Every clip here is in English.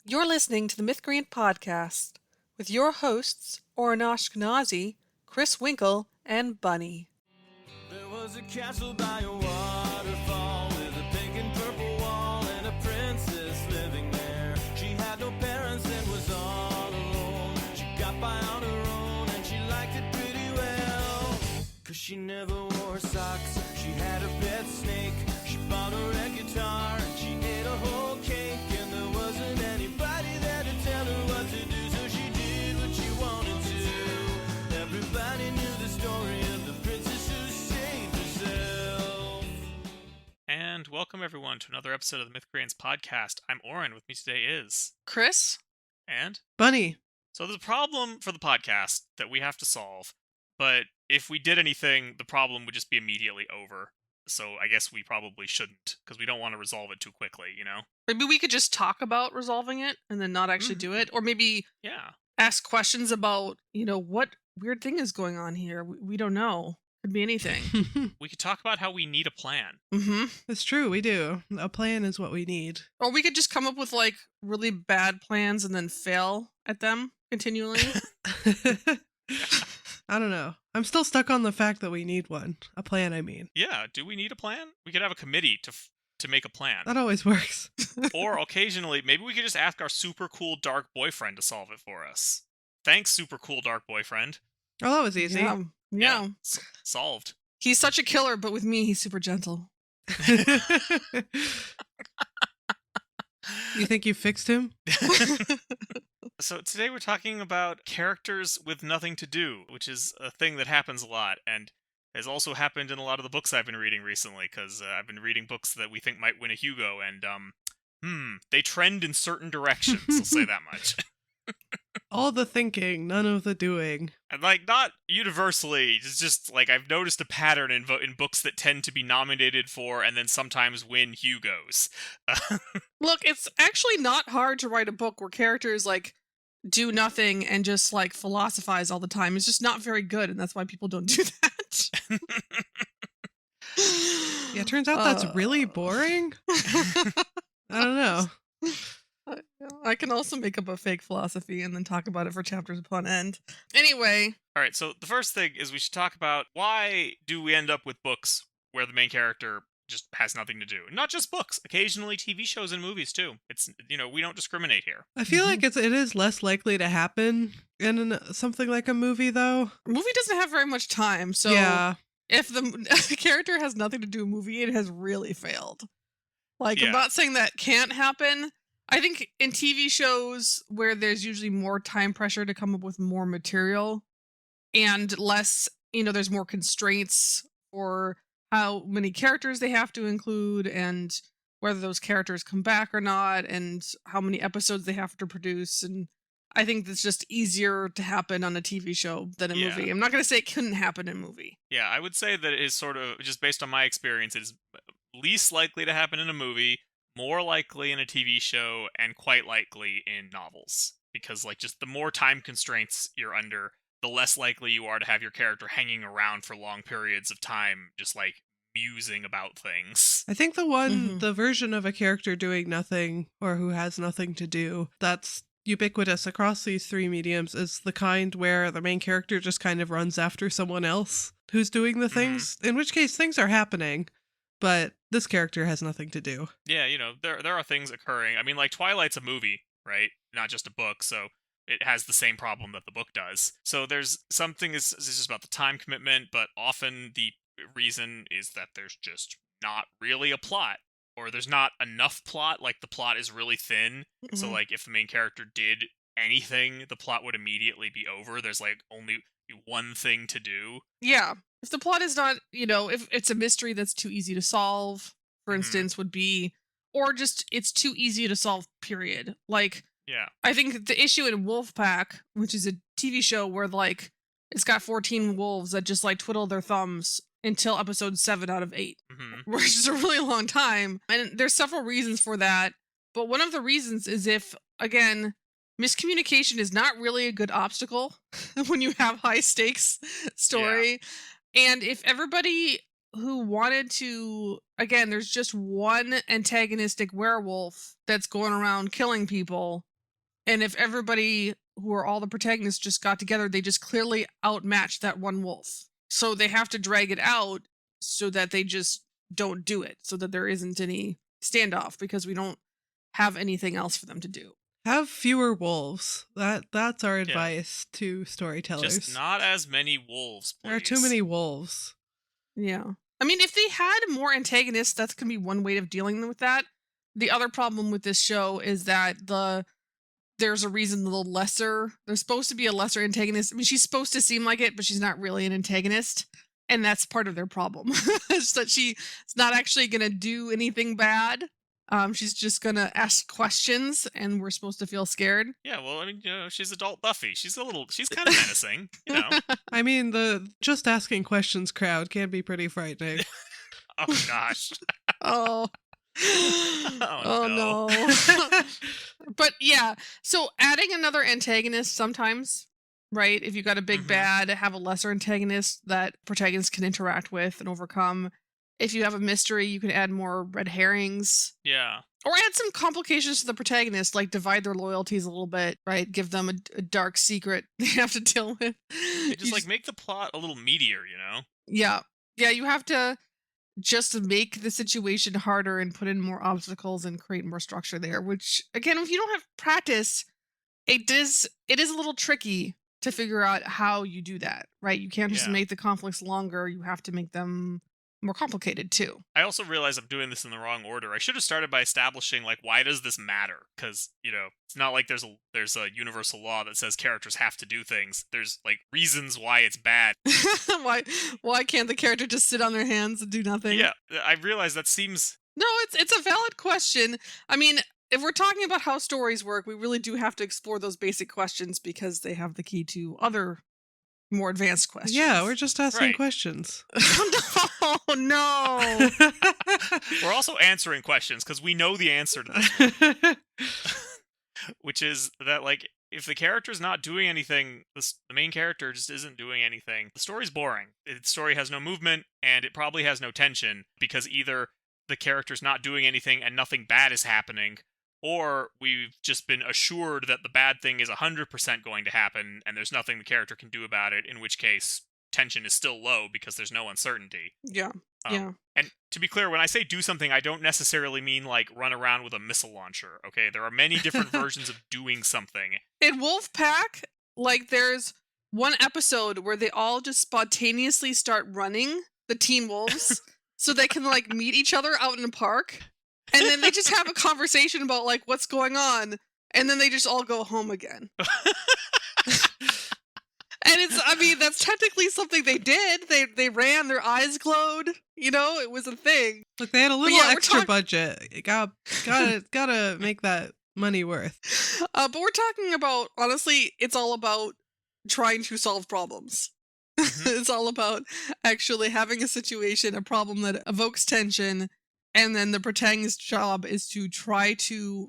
You're listening to the Mythcreant podcast with your hosts, Oren Ashkenazi, Chris Winkle, and Bunny. There was a castle by a waterfall with a pink and purple wall and a princess living there. She had no parents and was all alone. She got by on her own and she liked it pretty well. 'Cause she never wore socks. She had a pet snake. She bought a red guitar and she ate a whole cake. And there wasn't anybody there to tell her what to do, so she did what she wanted to. Everybody knew the story of the princess who saved herself. And welcome everyone to another episode of the Mythcreants podcast. I'm Oren. With me today is Chris? and Bunny. so there's a problem for the podcast that we have to solve, but if we did anything, the problem would just be immediately over. So I guess we probably shouldn't, because we don't want to resolve it too quickly, you know? Maybe we could just talk about resolving it and then not actually do it. Or maybe Yeah. ask questions about, what weird thing is going on here. We don't know. Could be anything. We could talk about how we need a plan. Mm-hmm. It's true, we do. A plan is what we need. Or we could just come up with, really bad plans and then fail at them continually. I don't know. I'm still stuck on the fact that we need one. A plan, I mean. Yeah, do we need a plan? We could have a committee to make a plan. That always works. Or occasionally, maybe we could just ask our super cool dark boyfriend to solve it for us. Thanks, super cool dark boyfriend. Oh, that was easy. Yeah. Solved. He's such a killer, but with me, he's super gentle. You think you fixed him? So today we're talking about characters with nothing to do, which is a thing that happens a lot, and has also happened in a lot of the books I've been reading recently, because I've been reading books that we think might win a Hugo, and, they trend in certain directions, I'll say that much. All the thinking, none of the doing. And, not universally, it's just, I've noticed a pattern in books that tend to be nominated for and then sometimes win Hugos. Look, it's actually not hard to write a book where characters, do nothing and just, philosophize all the time. It's just not very good, and that's why people don't do that. Yeah, it turns out that's really boring. I don't know. I can also make up a fake philosophy and then talk about it for chapters upon end. Anyway. All right, so the first thing is we should talk about why do we end up with books where the main character just has nothing to do. Not just books, occasionally TV shows and movies too. It's, we don't discriminate here. I feel like it is less likely to happen in something like a movie, though. A movie doesn't have very much time, so yeah. If the character has nothing to do with a movie, it has really failed. I'm not saying that can't happen. I think in TV shows where there's usually more time pressure to come up with more material and less, there's more constraints for how many characters they have to include and whether those characters come back or not and how many episodes they have to produce. And I think it's just easier to happen on a TV show than a movie. I'm not going to say it couldn't happen in a movie. Yeah, I would say that it is sort of, just based on my experience, it is least likely to happen in a movie, more likely in a TV show, and quite likely in novels. Because, just the more time constraints you're under, the less likely you are to have your character hanging around for long periods of time, just, musing about things. I think the version of a character doing nothing, or who has nothing to do, that's ubiquitous across these three mediums, is the kind where the main character just kind of runs after someone else who's doing the things, in which case things are happening. But this character has nothing to do. Yeah, there are things occurring. I mean, Twilight's a movie, right? Not just a book, so it has the same problem that the book does. So there's something is just about the time commitment, but often the reason is that there's just not really a plot. Or there's not enough plot, the plot is really thin. So, if the main character did anything, the plot would immediately be over. There's, only one thing to do. Yeah. If the plot is not, if it's a mystery that's too easy to solve, for instance, would be, or just it's too easy to solve, period. Yeah. I think the issue in Wolfpack, which is a TV show where, it's got 14 wolves that just, twiddle their thumbs until episode 7 out of 8, which is a really long time. And there's several reasons for that. But one of the reasons is if, again, miscommunication is not really a good obstacle when you have high stakes story. Yeah. And if everybody who wanted to, again, there's just one antagonistic werewolf that's going around killing people, And if everybody who are all the protagonists just got together, they just clearly outmatched that one wolf. So they have to drag it out so that they just don't do it, so that there isn't any standoff, because we don't have anything else for them to do. Have fewer wolves. That's our advice to storytellers. Just not as many wolves, please. There are too many wolves. Yeah. I mean, if they had more antagonists, that's going to be one way of dealing with that. The other problem with this show is that there's a reason there's supposed to be a lesser antagonist. I mean, she's supposed to seem like it, but she's not really an antagonist. And that's part of their problem. It's that she's not actually going to do anything bad. She's just going to ask questions, and we're supposed to feel scared. Yeah, well, I mean, she's adult Buffy. She's kind of menacing, I mean, the just asking questions crowd can be pretty frightening. Oh, gosh. Oh. Oh no. But yeah, so adding another antagonist sometimes, right? If you got a big bad, have a lesser antagonist that protagonists can interact with and overcome. If you have a mystery, you can add more red herrings. Yeah. Or add some complications to the protagonist, like divide their loyalties a little bit, right? Give them a dark secret they have to deal with. Just make the plot a little meatier, Yeah. Yeah, you have to just make the situation harder and put in more obstacles and create more structure there, which, again, if you don't have practice, it is a little tricky to figure out how you do that, right? You can't just make the conflicts longer. You have to make them more complicated too. I also realize I'm doing this in the wrong order. I should have started by establishing, like, why does this matter? Because, it's not like there's a universal law that says characters have to do things. There's, like, reasons why it's bad. Why can't the character just sit on their hands and do nothing? Yeah, I realize that seems... No, it's a valid question. I mean, if we're talking about how stories work, we really do have to explore those basic questions, because they have the key to other more advanced questions. Yeah, we're just asking questions. Oh, no. We're also answering questions, because we know the answer to this. Which is that, like, if the character's not doing anything, the main character just isn't doing anything, the story's boring. The story has no movement, and it probably has no tension, because either the character's not doing anything and nothing bad is happening, or we've just been assured that the bad thing is 100% going to happen, and there's nothing the character can do about it, in which case tension is still low because there's no uncertainty. Yeah. And to be clear, when I say do something, I don't necessarily mean, like, run around with a missile launcher, okay? There are many different versions of doing something. In Wolfpack, like, there's one episode where they all just spontaneously start running, the teen wolves, so they can, like, meet each other out in a park. And then they just have a conversation about, like, what's going on. And then they just all go home again. And that's technically something they did. They ran, their eyes glowed. It was a thing. Look, they had a little extra budget. Gotta make that money worth. But we're talking about, honestly, it's all about trying to solve problems. It's all about actually having a situation, a problem that evokes tension, and then the protagonist's job is to try to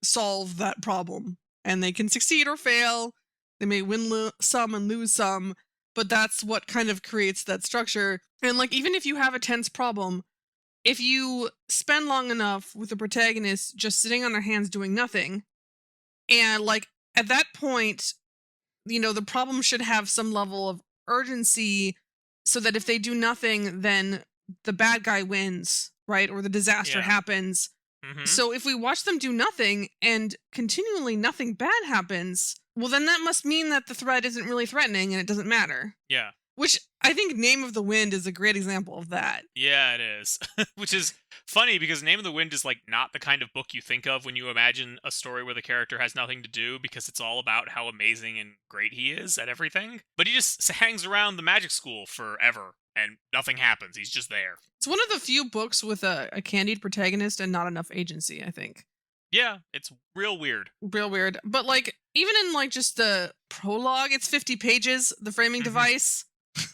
solve that problem. And they can succeed or fail. They may win some and lose some, but that's what kind of creates that structure. And, like, even if you have a tense problem, if you spend long enough with the protagonist just sitting on their hands doing nothing, and, like, at that point, the problem should have some level of urgency, so that if they do nothing, then the bad guy wins, right? Or the disaster happens. So if we watch them do nothing and continually nothing bad happens, well, then that must mean that the threat isn't really threatening and it doesn't matter. Yeah. Which I think Name of the Wind is a great example of that. Yeah, it is. Which is funny, because Name of the Wind is, like, not the kind of book you think of when you imagine a story where the character has nothing to do, because it's all about how amazing and great he is at everything. But he just hangs around the magic school forever, and nothing happens. He's just there. It's one of the few books with a candied protagonist and not enough agency, I think. Yeah, it's real weird. Real weird. But, like, even in, like, just the prologue, it's 50 pages, the framing device.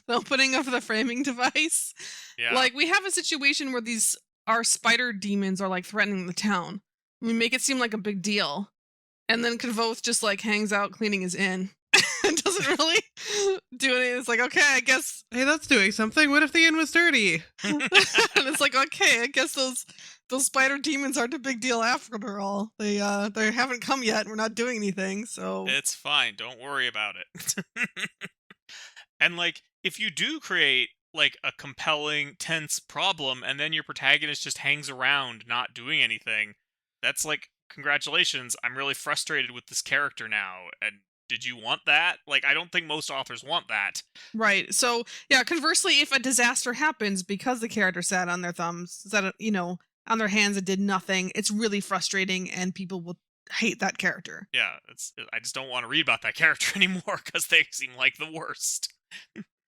The opening of the framing device. Yeah. Like, we have a situation where our spider demons are, like, threatening the town. We make it seem like a big deal. And then Kvoth just, like, hangs out cleaning his inn. And doesn't really do anything. It's like, okay, I guess. Hey, that's doing something. What if the inn was dirty? And it's like, okay, I guess those those spider demons aren't a big deal after all. They haven't come yet. We're not doing anything, so It's fine. Don't worry about it. And like, if you do create like a compelling, tense problem, and then your protagonist just hangs around not doing anything, that's like, congratulations, I'm really frustrated with this character now. And did you want that? Like, I don't think most authors want that. right. So yeah, conversely, if a disaster happens because the character sat on their thumbs, on their hands and did nothing, it's really frustrating, and people will hate that character. Yeah, I just don't want to read about that character anymore because they seem like the worst.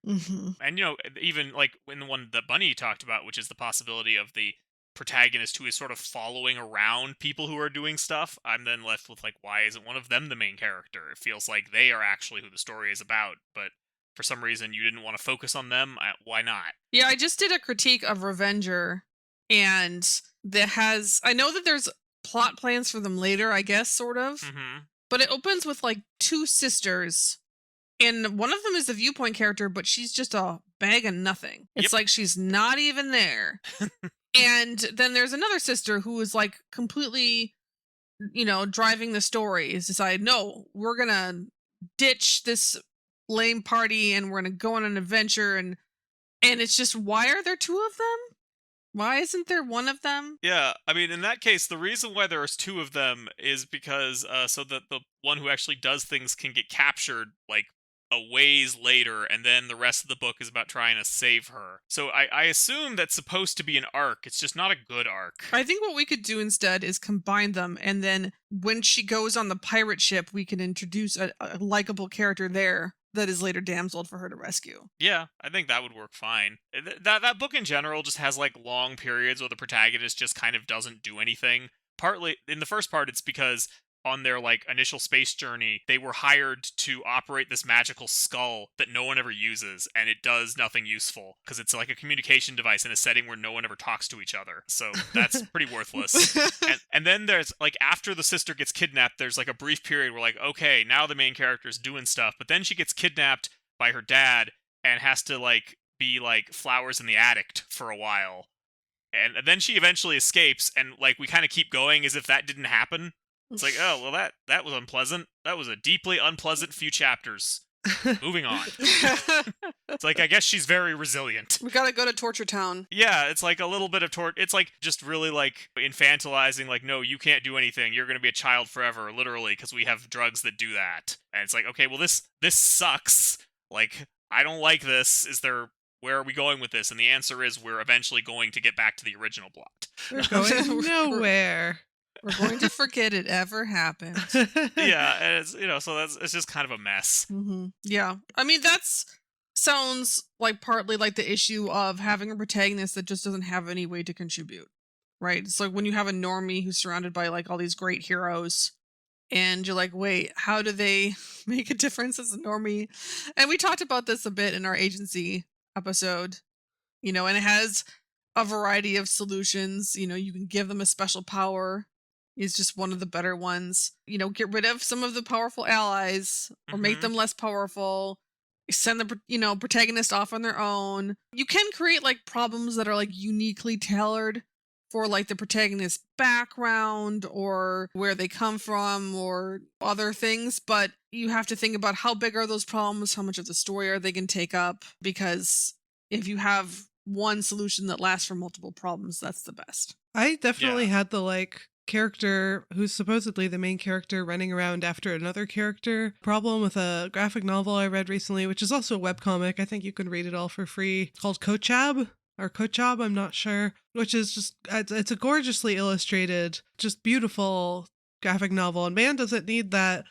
Mm-hmm. And even like in the one that Bunny talked about, which is the possibility of the protagonist who is sort of following around people who are doing stuff, I'm then left with like, why isn't one of them the main character? It feels like they are actually who the story is about, but for some reason you didn't want to focus on them. Why not? Yeah, I just did a critique of Revenger, and I know that there's plot plans for them later, I guess, sort of. Mm-hmm. But it opens with like two sisters, and one of them is the viewpoint character, but she's just a bag of nothing. It's like she's not even there. And then there's another sister who is like completely, driving the story. Is decide, no, we're gonna ditch this lame party and we're gonna go on an adventure, and it's just, why are there two of them? Why isn't there one of them? Yeah, I mean, in that case, the reason why there's two of them is because so that the one who actually does things can get captured, like, a ways later, and then the rest of the book is about trying to save her. So I assume that's supposed to be an arc. It's just not a good arc. I think what we could do instead is combine them, and then when she goes on the pirate ship, we can introduce a likable character there that is later damseled for her to rescue. Yeah, I think that would work fine. That book in general just has like long periods where the protagonist just kind of doesn't do anything. Partly, in the first part, it's because on their like initial space journey, they were hired to operate this magical skull that no one ever uses, and it does nothing useful because it's like a communication device in a setting where no one ever talks to each other. So that's pretty worthless. And then there's like, after the sister gets kidnapped, there's like a brief period where like, okay, now the main character is doing stuff, but then she gets kidnapped by her dad and has to like be like flowers in the attic for a while. And then she eventually escapes, and like we kind of keep going as if that didn't happen. It's like, oh, well, that was unpleasant. That was a deeply unpleasant few chapters. Moving on. It's like, I guess she's very resilient. We gotta go to Torture Town. Yeah, it's like a little bit of it's like just really like infantilizing, like, no, you can't do anything. You're gonna be a child forever, literally, because we have drugs that do that. And it's like, okay, well, this sucks. Like, I don't like this. Where are we going with this? And the answer is we're eventually going to get back to the original plot. We're going nowhere. We're going to forget it ever happened. Yeah, and it's, so it's just kind of a mess. Mm-hmm. Yeah. I mean, sounds like partly like the issue of having a protagonist that just doesn't have any way to contribute, right? It's like when you have a normie who's surrounded by like all these great heroes, and you're like, wait, how do they make a difference as a normie? And we talked about this a bit in our agency episode, and it has a variety of solutions. You can give them a special power. Is just one of the better ones. Get rid of some of the powerful allies or make them less powerful. Send the protagonist off on their own. You can create like problems that are like uniquely tailored for like the protagonist's background or where they come from or other things, but you have to think about how big are those problems, how much of the story are they going to take up, because if you have one solution that lasts for multiple problems, that's the best. I definitely had the like character who's supposedly the main character running around after another character problem with a graphic novel I read recently, which is also a webcomic. I think you can read it all for free. It's called Kochab or Kochab, I'm not sure, which is just, it's a gorgeously illustrated, just beautiful graphic novel. And man, does it need that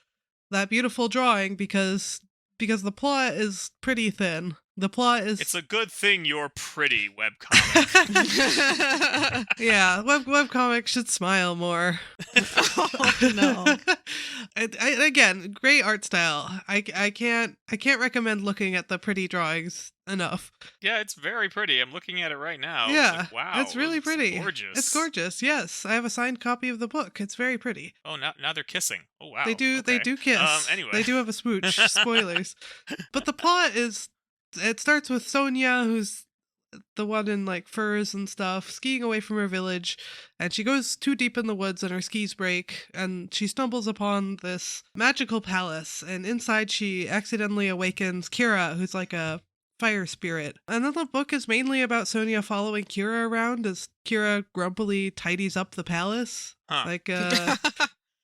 beautiful drawing because the plot is pretty thin. The plot is... It's a good thing you're pretty, webcomic. Yeah, webcomic should smile more. Oh, no. Again, great art style. I can't recommend looking at the pretty drawings enough. Yeah, it's very pretty. I'm looking at it right now. Yeah, it's like, wow, it's really pretty. Gorgeous. It's gorgeous. Yes, I have a signed copy of the book. It's very pretty. Oh, now they're kissing. Oh, wow. They do kiss. Anyway, they do have a smooch. Spoilers. But the plot is. It starts with Sonia, who's the one in like furs and stuff, skiing away from her village, and she goes too deep in the woods and her skis break, and she stumbles upon this magical palace, and inside she accidentally awakens Kira, who's like a fire spirit. And then the book is mainly about Sonia following Kira around as Kira grumpily tidies up the palace.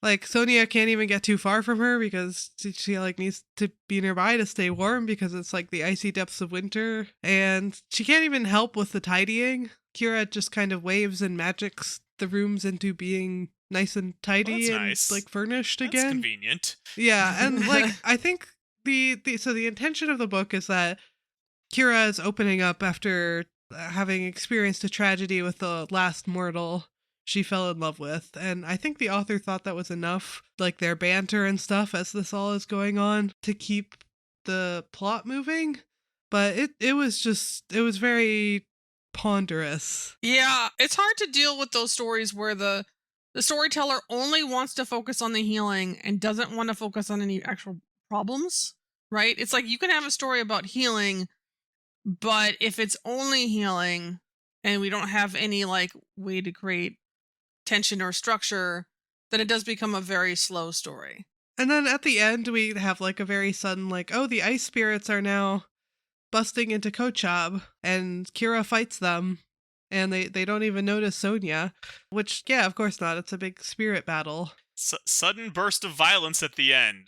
Like Sonia can't even get too far from her because she like needs to be nearby to stay warm because it's like the icy depths of winter, and she can't even help with the tidying. Kira just kind of waves and magics the rooms into being nice and tidy and nice. Like furnished That's again. Convenient. Yeah, and like I think the intention of the book is that Kira is opening up after having experienced a tragedy with the last mortal she fell in love with, and I think the author thought that was enough, like their banter and stuff as this all is going on, to keep the plot moving, but it was very ponderous. Yeah, it's hard to deal with those stories where the storyteller only wants to focus on the healing and doesn't want to focus on any actual problems, right? It's like you can have a story about healing, but if it's only healing and we don't have any like way to create tension or structure, then it does become a very slow story. And then at the end we have like a very sudden like, oh, the ice spirits are now busting into Kochab, and Kira fights them, and they don't even notice Sonia, which, yeah, of course not. It's a big spirit battle. Sudden burst of violence at the end.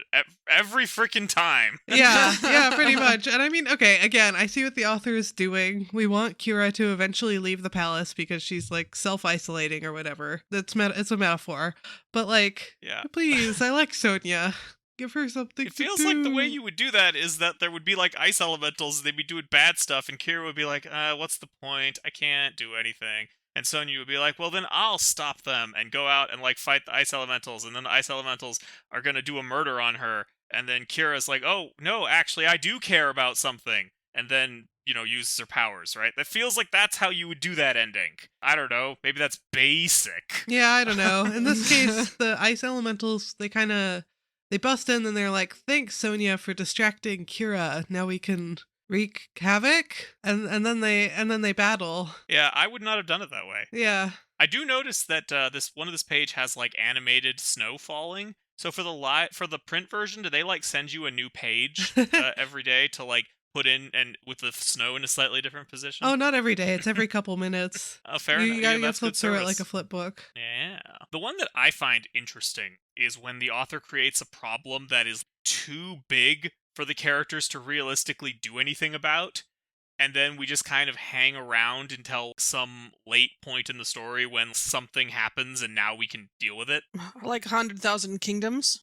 Every freaking time. Yeah, pretty much. And I mean, okay, again, I see what the author is doing. We want Kira to eventually leave the palace because she's, like, self-isolating or whatever. It's a metaphor. But, like, yeah. Please, I like Sonia. Give her something to do. It feels like the way you would do that is that there would be, like, ice elementals, they'd be doing bad stuff, and Kira would be like, what's the point? I can't do anything. And Sonya would be like, well, then I'll stop them and go out and, like, fight the ice elementals. And then the ice elementals are going to do a murder on her. And then Kira's like, oh, no, actually, I do care about something. And then, uses her powers, right? That feels like that's how you would do that ending. I don't know. Maybe that's basic. Yeah, I don't know. In this case, the ice elementals, they bust in and they're like, thanks, Sonya, for distracting Kira. Now we can wreak havoc, and then they battle. Yeah, I would not have done it that way. Yeah, I do notice that this page has like animated snow falling. So for the print version, do they like send you a new page every day to like put in and with the snow in a slightly different position? Oh, not every day. It's every couple minutes. Oh, fair enough. You gotta that's flip good through service. it like a flip book. Yeah. The one that I find interesting is when the author creates a problem that is too big for the characters to realistically do anything about, and then we just kind of hang around until some late point in the story when something happens and now we can deal with it. Like 100,000 Kingdoms?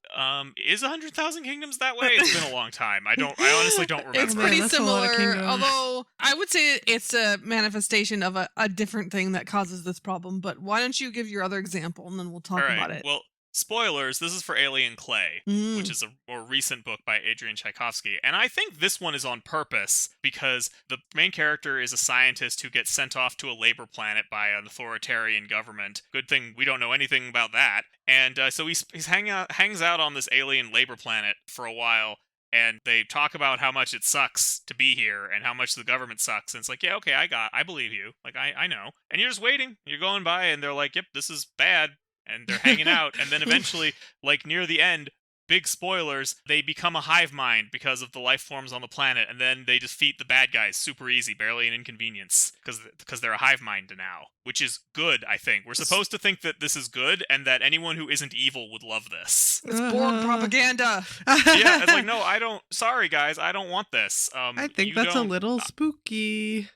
Is 100,000 Kingdoms that way? It's been a long time. I honestly don't remember. It's pretty That's a lot of similar, kingdoms. although I would say it's a manifestation of a different thing that causes this problem, but why don't you give your other example and then we'll talk about it. Well, spoilers, this is for Alien Clay, which is a more recent book by Adrian Tchaikovsky. And I think this one is on purpose because the main character is a scientist who gets sent off to a labor planet by an authoritarian government. Good thing we don't know anything about that. And so he's hangs out on this alien labor planet for a while. And they talk about how much it sucks to be here and how much the government sucks. And it's like, yeah, okay, I believe you. Like, I know. And you're just waiting. You're going by and they're like, yep, this is bad. And they're hanging out, and then eventually, like near the end, big spoilers, they become a hive mind because of the life forms on the planet, and then they defeat the bad guys super easy, barely an inconvenience, because they're a hive mind now, which is good, I think. We're supposed to think that this is good, and that anyone who isn't evil would love this. It's Borg propaganda. Yeah, it's like, no, sorry guys, I don't want this. I think that's a little spooky.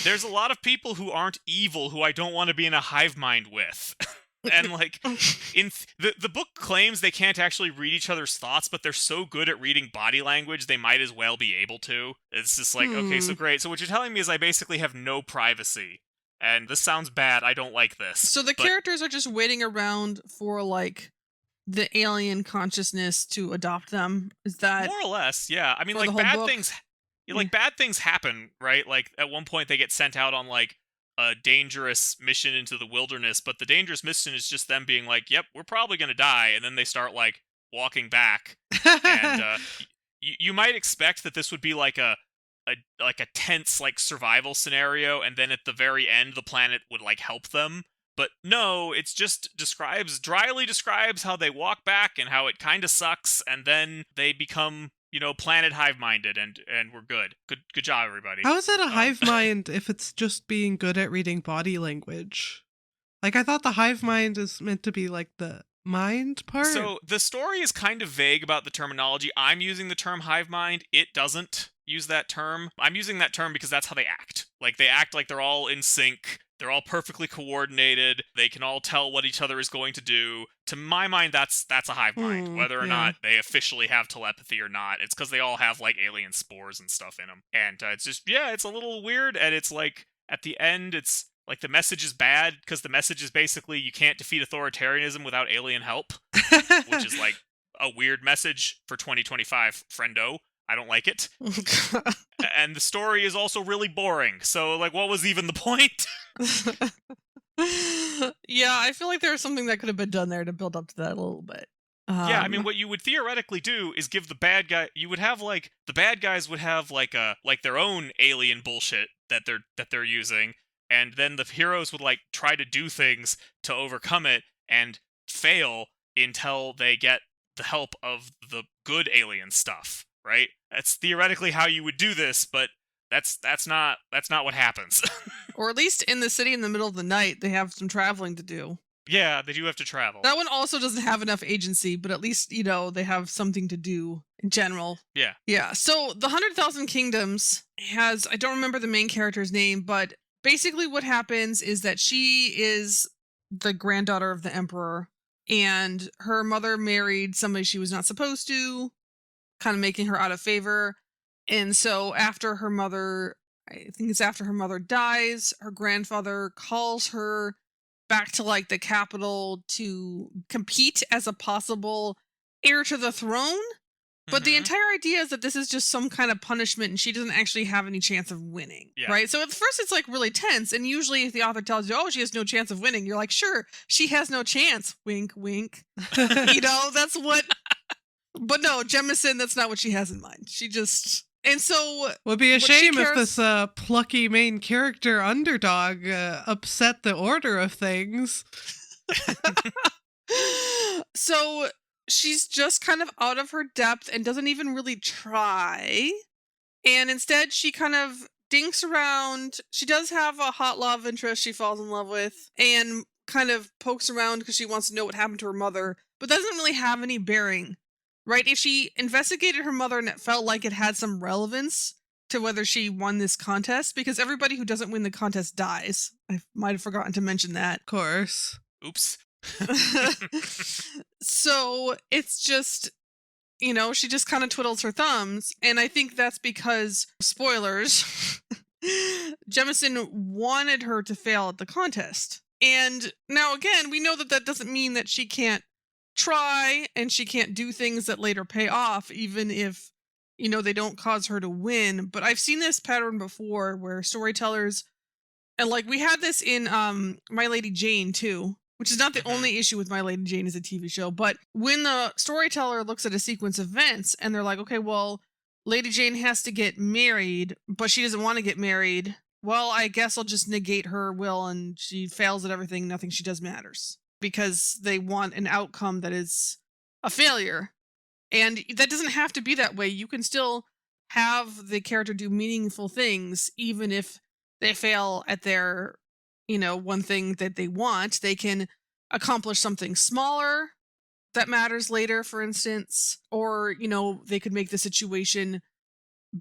There's a lot of people who aren't evil who I don't want to be in a hive mind with. And like in the book claims they can't actually read each other's thoughts, but they're so good at reading body language they might as well be able to. It's just like, okay, so great. So what you're telling me is I basically have no privacy. And this sounds bad. I don't like this. So the characters are just waiting around for like the alien consciousness to adopt them. Is that more or less? Yeah. I mean, like bad things happen, right? Like at one point they get sent out on like a dangerous mission into the wilderness, but the dangerous mission is just them being like, yep, we're probably going to die. And then they start like walking back. And you might expect that this would be like a a tense like survival scenario, and then at the very end the planet would like help them. But no, it's just dryly describes how they walk back and how it kind of sucks, and then they become, planet hive-minded, and we're good. Good job, everybody. How is it a hive mind if it's just being good at reading body language? Like, I thought the hive mind is meant to be like the mind part? So the story is kind of vague about the terminology. I'm using the term hive mind. It doesn't use that term. I'm using that term because that's how they act. Like, they act like they're all in sync. They're all perfectly coordinated. They can all tell what each other is going to do. To my mind, that's a hive mind. Whether or not they officially have telepathy or not, it's because they all have, like, alien spores and stuff in them. And it's just, it's a little weird. And it's like, at the end, it's like the message is bad because the message is basically you can't defeat authoritarianism without alien help, which is like a weird message for 2025, friendo. I don't like it. And the story is also really boring. So, like, what was even the point? Yeah, I feel like there was something that could have been done there to build up to that a little bit. Yeah, I mean, what you would theoretically do is give the bad guy. You would have like the bad guys would have like their own alien bullshit that they're using, and then the heroes would like try to do things to overcome it and fail until they get the help of the good alien stuff. Right? That's theoretically how you would do this, but that's not what happens. Or at least in the city in the middle of the night, they have some traveling to do. Yeah, they do have to travel. That one also doesn't have enough agency, but at least, they have something to do in general. Yeah. Yeah. So the 100,000 Kingdoms has, I don't remember the main character's name, but basically what happens is that she is the granddaughter of the emperor, and her mother married somebody she was not supposed to, kind of making her out of favor. And so after her mother dies, her grandfather calls her back to like the capital to compete as a possible heir to the throne. But the entire idea is that this is just some kind of punishment and she doesn't actually have any chance of winning. Yeah. Right? So at first it's like really tense. And usually if the author tells you, oh, she has no chance of winning, you're like, sure, she has no chance. Wink, wink. That's what... But no, Jemison, that's not what she has in mind. She just... And so... Would be a shame if this plucky main character underdog upset the order of things. So she's just kind of out of her depth and doesn't even really try. And instead she kind of dinks around. She does have a hot love interest she falls in love with and kind of pokes around because she wants to know what happened to her mother, but doesn't really have any bearing. Right? If she investigated her mother and it felt like it had some relevance to whether she won this contest, because everybody who doesn't win the contest dies. I might have forgotten to mention that. Of course. Oops. So it's just, she just kind of twiddles her thumbs. And I think that's because, spoilers, Jemison wanted her to fail at the contest. And now again, we know that doesn't mean that she can't try and she can't do things that later pay off, even if they don't cause her to win. But I've seen this pattern before where storytellers, and like we had this in My Lady Jane too, which is not the only issue with My Lady Jane as a TV show, but when the storyteller looks at a sequence of events and they're like, okay, well, Lady Jane has to get married, but she doesn't want to get married, well, I guess I'll just negate her will and she fails at everything, nothing she does matters. Because they want an outcome that is a failure. And that doesn't have to be that way. You can still have the character do meaningful things, even if they fail at their, one thing that they want. They can accomplish something smaller that matters later, for instance. Or, they could make the situation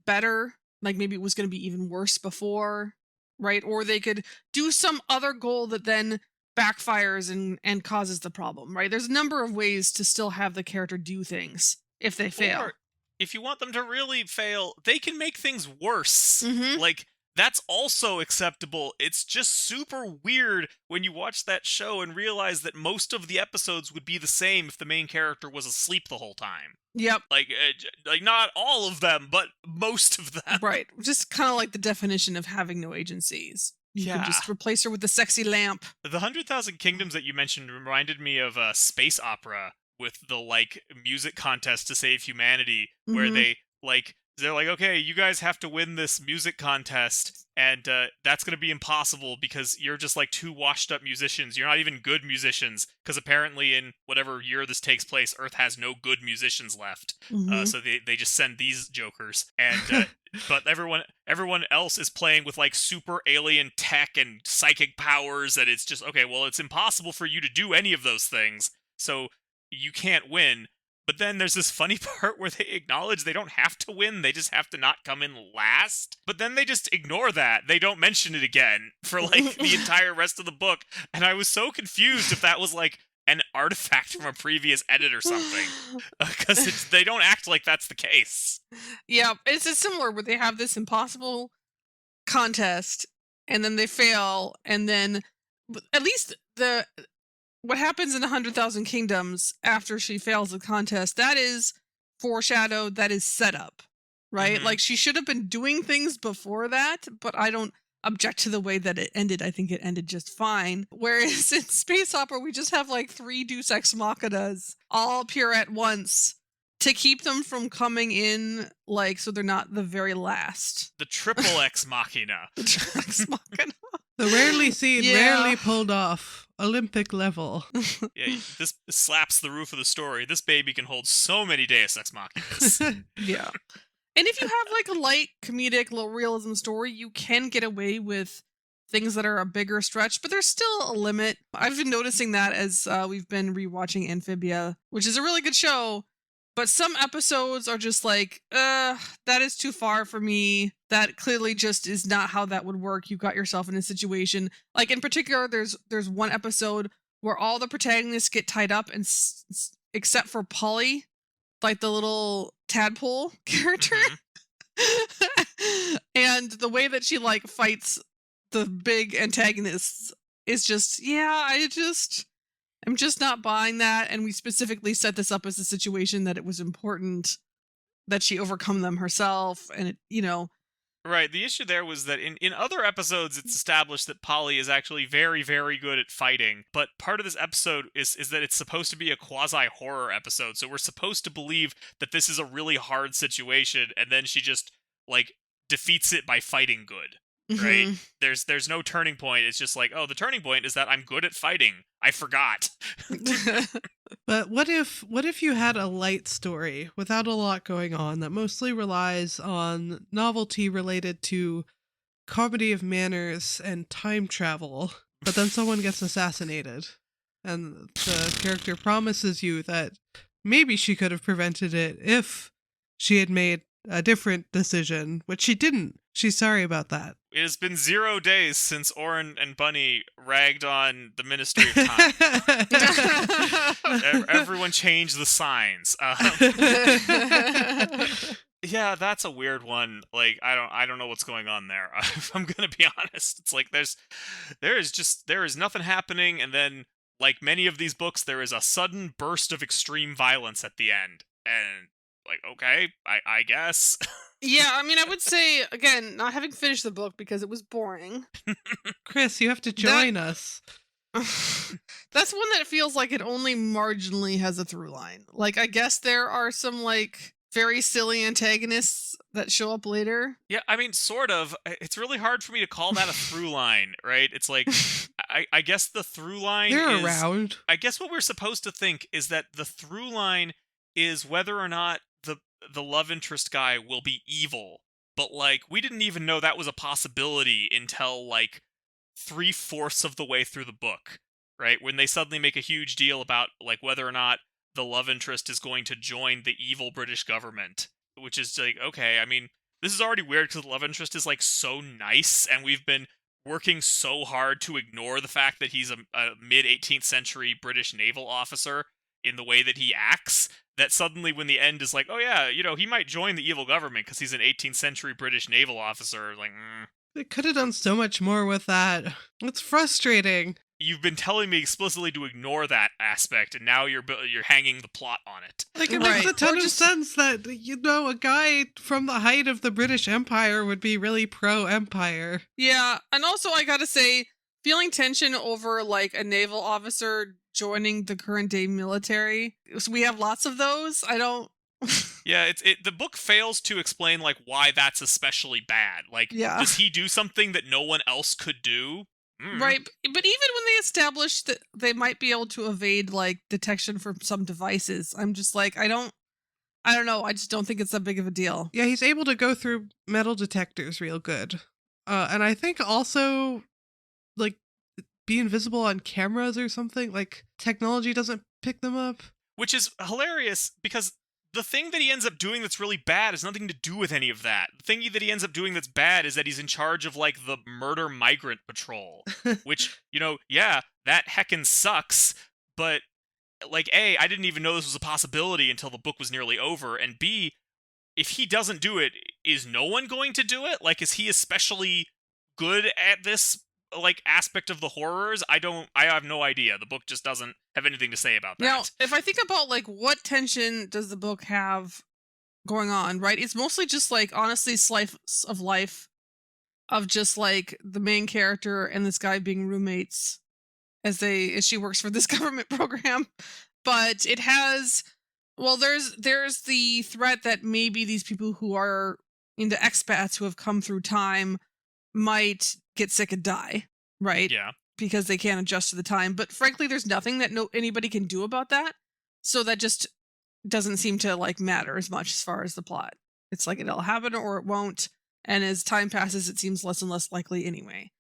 better. Like maybe it was going to be even worse before, right? Or they could do some other goal that then backfires and causes the problem, right? There's a number of ways to still have the character do things if they fail. Or if you want them to really fail, they can make things worse. Like, that's also acceptable. It's just super weird when you watch that show and realize that most of the episodes would be the same if the main character was asleep the whole time. Yep. Like not all of them, but most of them. Right. Just kind of like the definition of having no agencies. You can just replace her with the sexy lamp. The 100,000 Kingdoms that you mentioned reminded me of a space opera with the, like, music contest to save humanity, where they, like, They're like, okay, you guys have to win this music contest, and that's going to be impossible because you're just like two washed up musicians. You're not even good musicians, because apparently in whatever year this takes place, Earth has no good musicians left. So they just send these jokers, and but everyone else is playing with like super alien tech and psychic powers, and it's just, okay, well, it's impossible for you to do any of those things, so you can't win. But then there's this funny part where they acknowledge they don't have to win, they just have to not come in last. But then they just ignore that. They don't mention it again for like the entire rest of the book. And I was so confused if that was like an artifact from a previous edit or something. Because they don't act like that's the case. Yeah, it's similar where they have this impossible contest and then they fail, and then at least what happens in 100,000 Kingdoms after she fails the contest, that is foreshadowed, that is set up, right? Like, she should have been doing things before that, but I don't object to the way that it ended. I think it ended just fine. Whereas in Space Opera, we just have like 3 Deus Ex Machinas all appear at once to keep them from coming in, like, so they're not the very last. The triple Ex Machina. The triple Ex Machina. The rarely seen, rarely pulled off. Olympic level. Yeah, this slaps the roof of the story. This baby can hold so many Deus Ex Machinas. Yeah. And if you have like a light comedic, low realism story, you can get away with things that are a bigger stretch, but there's still a limit. I've been noticing that as we've been rewatching Amphibia, which is a really good show, but some episodes are just like, that is too far for me. That clearly just is not how that would work. You got yourself in a situation. Like, in particular, there's one episode where all the protagonists get tied up, and except for Polly, like the little tadpole character. And the way that she like fights the big antagonists is just, I'm just not buying that. And we specifically set this up as a situation that it was important that she overcome them herself. And it, Right, the issue there was that in other episodes it's established that Polly is actually very, very good at fighting, but part of this episode is that it's supposed to be a quasi-horror episode, so we're supposed to believe that this is a really hard situation, and then she just, like, defeats it by fighting good, right? There's no turning point, it's just like, oh, the turning point is that I'm good at fighting. I forgot. But what if you had a light story without a lot going on that mostly relies on novelty related to comedy of manners and time travel, but then someone gets assassinated and the character promises you that maybe she could have prevented it if she had made a different decision, which she didn't. She's sorry about that. It has been 0 days since Oren and Bunny ragged on the Ministry of Time. Everyone changed the signs. Yeah, that's a weird one. Like, I don't know what's going on there. If I'm gonna be honest, it's like there is nothing happening, and then, like many of these books, there is a sudden burst of extreme violence at the end, and like, okay, I guess. Yeah, I mean, I would say, again, not having finished the book because it was boring. Chris, you have to join us. That's one that feels like it only marginally has a through line. Like, I guess there are some, like, very silly antagonists that show up later. Yeah, I mean, sort of. It's really hard for me to call that a through line, right? It's like, I guess the through line They're is... around. I guess what we're supposed to think is that the through line is whether or not the love interest guy will be evil. But, like, we didn't even know that was a possibility until, like, 3/4 of the way through the book, right? When they suddenly make a huge deal about, like, whether or not the love interest is going to join the evil British government, which is, like, okay, I mean, this is already weird because the love interest is, like, so nice, and we've been working so hard to ignore the fact that he's a mid-18th century British naval officer in the way that he acts, that suddenly when the end is like, oh yeah, he might join the evil government because he's an 18th century British naval officer, like, They could have done so much more with that. It's frustrating. You've been telling me explicitly to ignore that aspect, and now you're hanging the plot on it. Like, it makes a ton of sense that, a guy from the height of the British Empire would be really pro-Empire. Yeah, and also I gotta say, feeling tension over, like, a naval officer joining the current day military. So we have lots of those. I don't Yeah, the book fails to explain like why that's especially bad. Like, does he do something that no one else could do? Right, but even when they establish that they might be able to evade like detection from some devices, I'm just like, I don't know. I just don't think it's that big of a deal. Yeah, he's able to go through metal detectors real good. And I think also, like, be invisible on cameras or something. Like, technology doesn't pick them up. Which is hilarious, because the thing that he ends up doing that's really bad has nothing to do with any of that. The thing that he ends up doing that's bad is that he's in charge of, like, the murder migrant patrol. Which, yeah, that heckin' sucks, but, like, A, I didn't even know this was a possibility until the book was nearly over, and B, if he doesn't do it, is no one going to do it? Like, is he especially good at this, like, aspect of the horrors? I have no idea. The book just doesn't have anything to say about that. Now, if I think about, like, what tension does the book have going on, right? It's mostly just, like, honestly, slice of life of just, like, the main character and this guy being roommates as she works for this government program. But it has... Well, there's the threat that maybe these people who are into expats who have come through time might get sick and die, right? Yeah. Because they can't adjust to the time. But frankly, there's nothing that anybody can do about that. So that just doesn't seem to like matter as much as far as the plot. It's like it'll happen or it won't. And as time passes, it seems less and less likely anyway.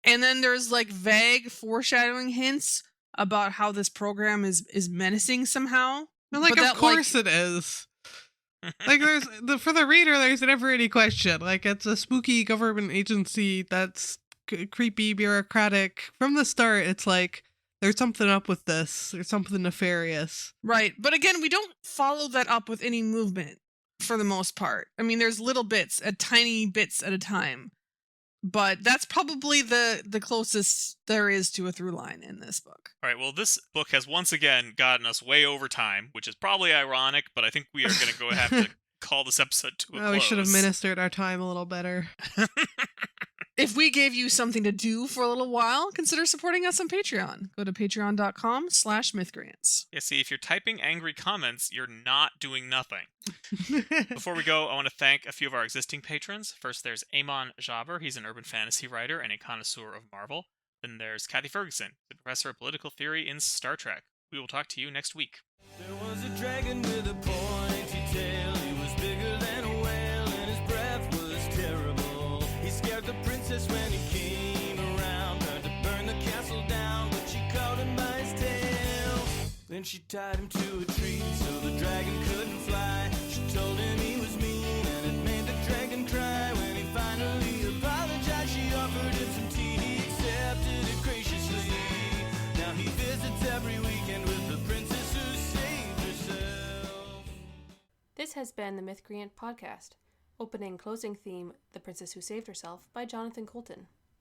And then there's like vague foreshadowing hints about how this program is menacing somehow. And like, of course it is. Like, for the reader, there's never any question. Like, it's a spooky government agency that's creepy, bureaucratic. From the start, it's like, there's something up with this. There's something nefarious. Right. But again, we don't follow that up with any movement for the most part. I mean, there's little bits, tiny bits at a time. But that's probably the closest there is to a through line in this book. All right, well, this book has once again gotten us way over time, which is probably ironic, but I think we are going to have to call this episode to a close. We should have ministered our time a little better. If we gave you something to do for a little while, consider supporting us on Patreon. Go to patreon.com/Mythcreants. Yeah, see, if you're typing angry comments, you're not doing nothing. Before we go, I want to thank a few of our existing patrons. First, there's Amon Jaber. He's an urban fantasy writer and a connoisseur of Marvel. Then there's Kathy Ferguson, the professor of political theory in Star Trek. We will talk to you next week. There was a dragon with a pointy tail. He was bigger than a whale and his breath was terrible. He scared the princess when he came around. Tried to burn the castle down, but she caught him by his tail. Then she tied him to a tree so the dragon couldn't fly. She told him he was mean and it made the dragon cry. When he finally apologized, she offered him some tea. He accepted it graciously. Now he visits every weekend with the princess who saved herself. This has been the Mythcreant podcast. Opening and closing theme, The Princess Who Saved Herself, by Jonathan Colton.